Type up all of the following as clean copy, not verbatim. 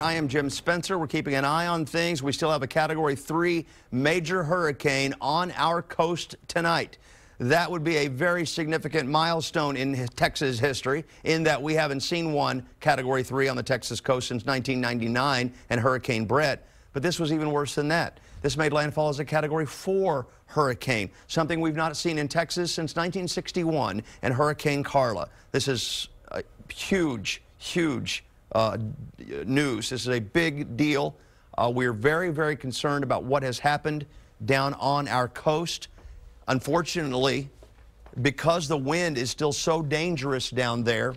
I am Jim Spencer. We're keeping an eye on things. We still have a Category 3 major hurricane on our coast tonight. That would be a very significant milestone in Texas history, in that we haven't seen one Category 3 on the Texas coast since 1999 and Hurricane Brett. But this was even worse than that. This made landfall as a Category 4 hurricane, something we've not seen in Texas since 1961 and Hurricane Carla. This is a huge news. This is a big deal. We're very, very concerned about what has happened down on our coast. Unfortunately, because the wind is still so dangerous down there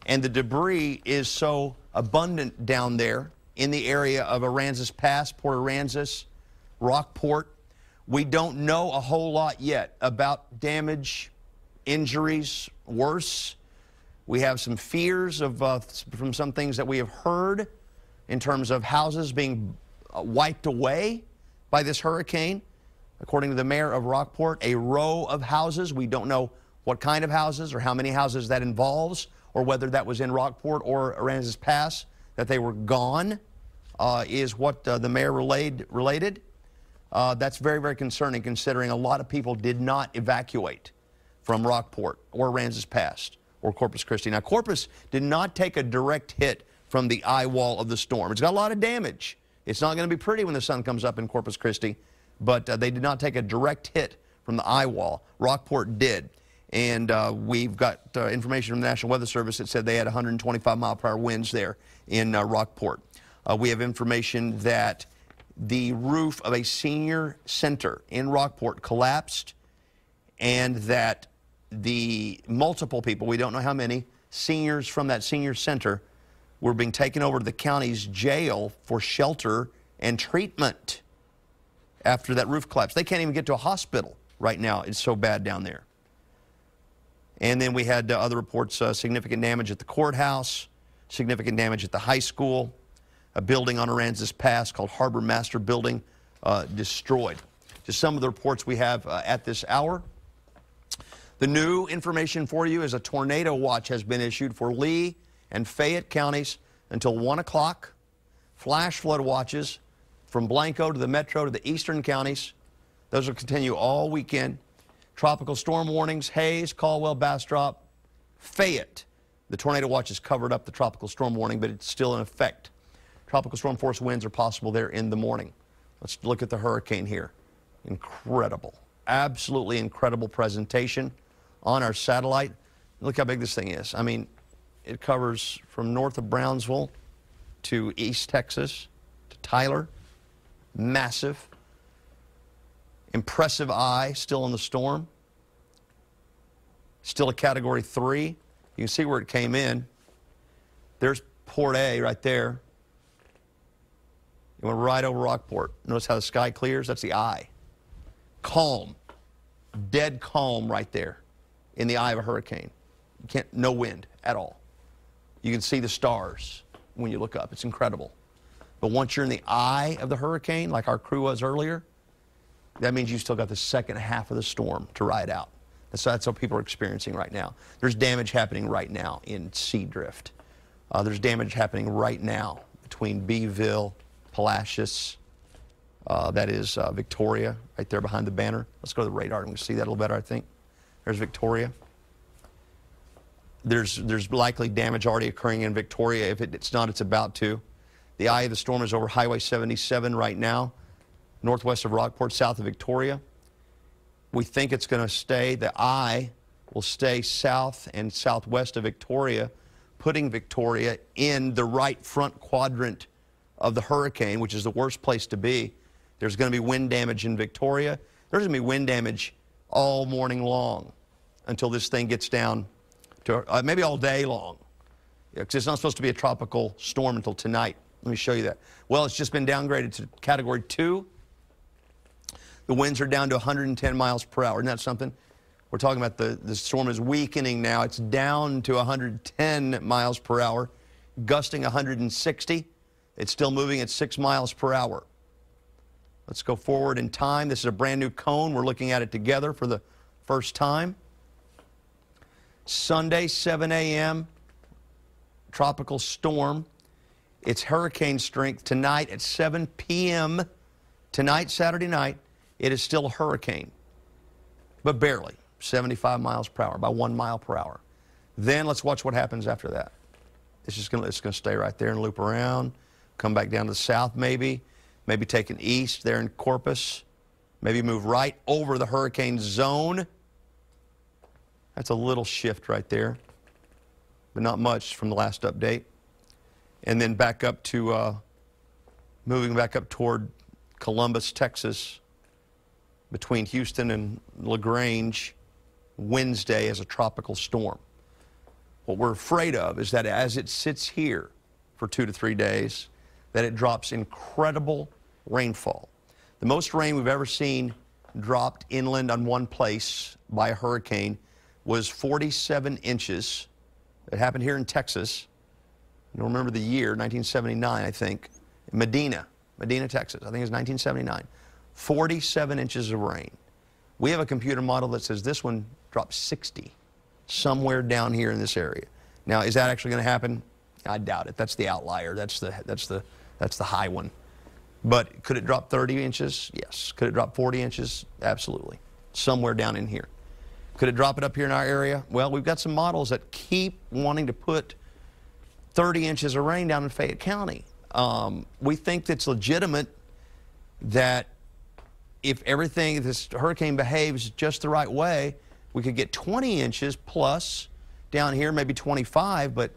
and the debris is so abundant down there in the area of Aransas Pass, Port Aransas, Rockport, we don't know a whole lot yet about damage, injuries, worse. We have some fears from some things that we have heard in terms of houses being wiped away by this hurricane. According to the mayor of Rockport, a row of houses. We don't know what kind of houses or how many houses that involves, or whether that was in Rockport or Aransas Pass, that they were gone, is what the mayor related. That's very, very concerning, considering a lot of people did not evacuate from Rockport or Aransas Pass or Corpus Christi. Now, Corpus did not take a direct hit from the eye wall of the storm. It's got a lot of damage. It's not going to be pretty when the sun comes up in Corpus Christi, but they did not take a direct hit from the eye wall. Rockport did. And we've got information from the National Weather Service that said they had 125-mile-per-hour winds there in Rockport. We have information that the roof of a senior center in Rockport collapsed, and that the multiple people, we don't know how many, seniors from that senior center were being taken over to the county's jail for shelter and treatment after that roof collapse. They can't even get to a hospital right now. It's so bad down there. And then we had other reports, significant damage at the courthouse, significant damage at the high school, a building on Aransas Pass called Harbor Master Building destroyed. Just some of the reports we have at this hour. The new information for you is a tornado watch has been issued for Lee and Fayette counties until 1 o'clock. Flash flood watches from Blanco to the metro to the eastern counties. Those will continue all weekend. Tropical storm warnings, Hayes, Caldwell, Bastrop, Fayette. The tornado watch has covered up the tropical storm warning, but it's still in effect. Tropical storm force winds are possible there in the morning. Let's look at the hurricane here. Incredible, absolutely incredible presentation on our satellite. Look how big this thing is. I mean, it covers from north of Brownsville to East Texas to Tyler. Massive. Impressive eye still in the storm. Still a Category 3. You can see where it came in. There's Port A right there. It went right over Rockport. Notice how the sky clears? That's the eye. Calm. Dead calm right there in the eye of a hurricane. You can't, no wind at all. You can see the stars when you look up. It's incredible. But once you're in the eye of the hurricane, like our crew was earlier, that means you still got the second half of the storm to ride out. That's what people are experiencing right now. There's damage happening right now in Seadrift. There's damage happening right now between Beeville, Palacios, that is Victoria, right there behind the banner. Let's go to the radar and we can see that a little better, I think. There's Victoria. There's likely damage already occurring in Victoria. If it's not, it's about to. The eye of the storm is over Highway 77 right now, northwest of Rockport, south of Victoria. We think it's going to stay, the eye will stay south and southwest of Victoria, putting Victoria in the right front quadrant of the hurricane, which is the worst place to be. There's going to be wind damage in Victoria. There's going to be wind damage all morning long until this thing gets down to maybe all day long, because it's not supposed to be a tropical storm until tonight. Let me show you that. Well, it's just been downgraded to Category 2. The winds are down to 110 miles per hour. Isn't that something? We're talking about the storm is weakening now. It's down to 110 miles per hour, gusting 160. It's still moving at 6 miles per hour. Let's go forward in time. This is a brand new cone. We're looking at it together for the first time. Sunday, 7 a.m., tropical storm. It's hurricane strength tonight at 7 p.m. Tonight, Saturday night, it is still a hurricane, but barely, 75 miles per hour, by 1 mile per hour. Then let's watch what happens after that. It's going to stay right there and loop around, come back down to the south maybe take an east there in Corpus, maybe move right over the hurricane zone. That's a little shift right there, but not much from the last update. And then back up to, moving back up toward Columbus, Texas, between Houston and LaGrange, Wednesday as a tropical storm. What we're afraid of is that as it sits here for 2 to 3 days, that it drops incredible rainfall. The most rain we've ever seen dropped inland on one place by a hurricane was 47 inches. It happened here in Texas. You'll remember the year, 1979, I think. Medina, Texas. I think it was 1979. 47 inches of rain. We have a computer model that says this one dropped 60, somewhere down here in this area. Now, is that actually going to happen? I doubt it. That's the outlier. That's the high one. But could it drop 30 inches? Yes. Could it drop 40 inches? Absolutely. Somewhere down in here. Could it drop it up here in our area? Well, we've got some models that keep wanting to put 30 inches of rain down in Fayette County. We think it's legitimate that if this hurricane behaves just the right way, we could get 20 inches plus down here, maybe 25, but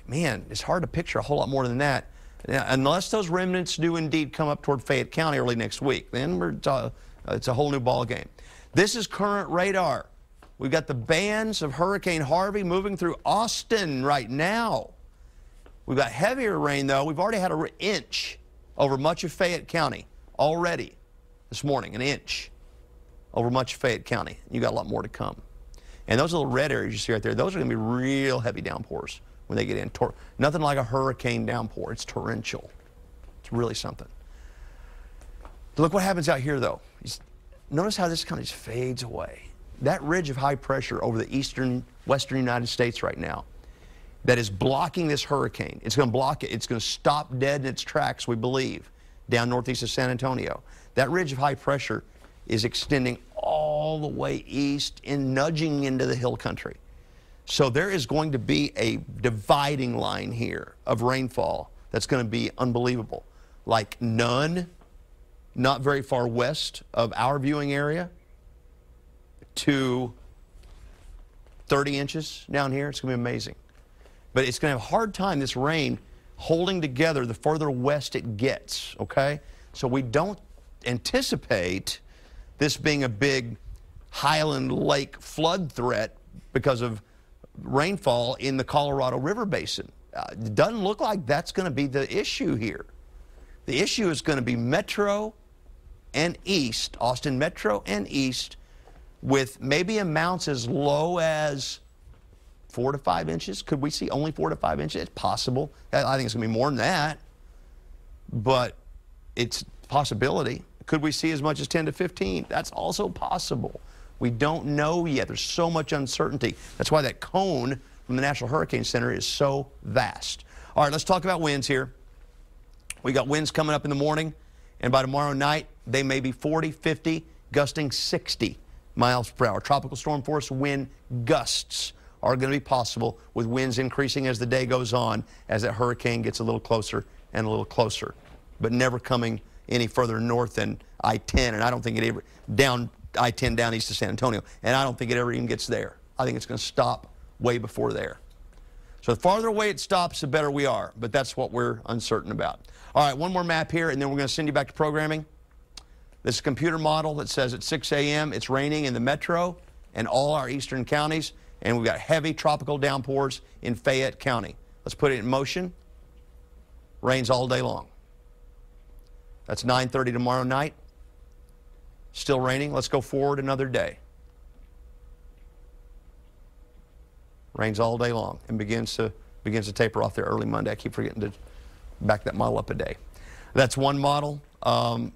man, it's hard to picture a whole lot more than that. Now, unless those remnants do indeed come up toward Fayette County early next week, then it's a whole new ball game. This is current radar. We've got the bands of Hurricane Harvey moving through Austin right now. We've got heavier rain, though. We've already had an inch over much of Fayette County already this morning, an inch over much of Fayette County. You got a lot more to come. And those little red areas you see right there, those are going to be real heavy downpours when they get in. Nothing like a hurricane downpour. It's torrential. It's really something. Look what happens out here, though. Notice how this kind of just fades away. That ridge of high pressure over the western United States right now that is blocking this hurricane. It's going to block it. It's going to stop dead in its tracks, we believe, down northeast of San Antonio. That ridge of high pressure is extending all the way east and nudging into the hill country. So there is going to be a dividing line here of rainfall that's going to be unbelievable. Like none, not very far west of our viewing area, to 30 inches down here. It's going to be amazing. But it's going to have a hard time, this rain, holding together the further west it gets, okay? So we don't anticipate this being a big Highland Lake flood threat because of rainfall in the Colorado River Basin. It doesn't look like that's going to be the issue here. The issue is going to be metro and east, Austin metro and east, with maybe amounts as low as 4 to 5 inches. Could we see only 4 to 5 inches? It's possible. I think it's going to be more than that, but it's a possibility. Could we see as much as 10 to 15? That's also possible. We don't know yet. There's so much uncertainty. That's why that cone from the National Hurricane Center is so vast. All right, let's talk about winds here. We got winds coming up in the morning, and by tomorrow night, they may be 40, 50, gusting 60 miles per hour. Tropical storm force wind gusts are going to be possible, with winds increasing as the day goes on, as that hurricane gets a little closer and a little closer, but never coming any further north than I-10, and I don't think it ever down I-10 down east of San Antonio, and I don't think it ever even gets there. I think it's going to stop way before there. So the farther away it stops, the better we are, but that's what we're uncertain about. All right, one more map here, and then we're going to send you back to programming. This is a computer model that says at 6 a.m. it's raining in the metro and all our eastern counties, and we've got heavy tropical downpours in Fayette County. Let's put it in motion. Rains all day long. That's 9:30 tomorrow night. Still raining. Let's go forward another day. Rains all day long and begins to taper off there early Monday. I keep forgetting to back that model up a day. That's one model, and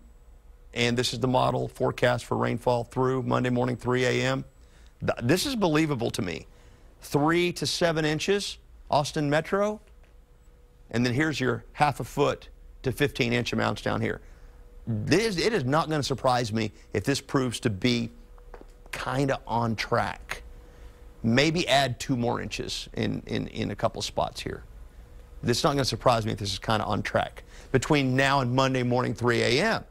this is the model forecast for rainfall through Monday morning, 3 a.m. This is believable to me. 3 to 7 inches, Austin Metro. and then here's your half a foot to 15-inch amounts down here. It is not going to surprise me if this proves to be kind of on track. Maybe add 2 more inches in a couple spots here. It's not going to surprise me if this is kind of on track between now and Monday morning 3 a.m.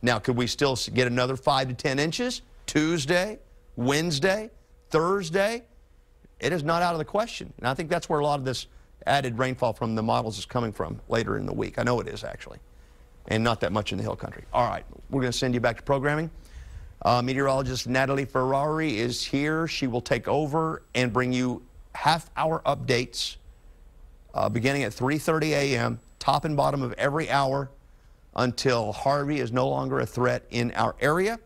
Now, could we still get another 5 to 10 inches Tuesday, Wednesday, Thursday? It is not out of the question. And I think that's where a lot of this added rainfall from the models is coming from later in the week. I know it is, actually, and not that much in the hill country. All right, we're going to send you back to programming. Meteorologist Natalie Ferrari is here. She will take over and bring you half-hour updates beginning at 3:30 a.m., top and bottom of every hour until Harvey is no longer a threat in our area.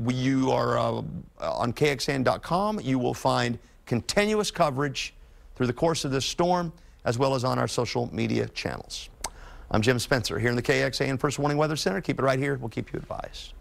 You are on KXAN.com. You will find continuous coverage through the course of this storm, as well as on our social media channels. I'm Jim Spencer here in the KXAN First Warning Weather Center. Keep it right here. We'll keep you advised.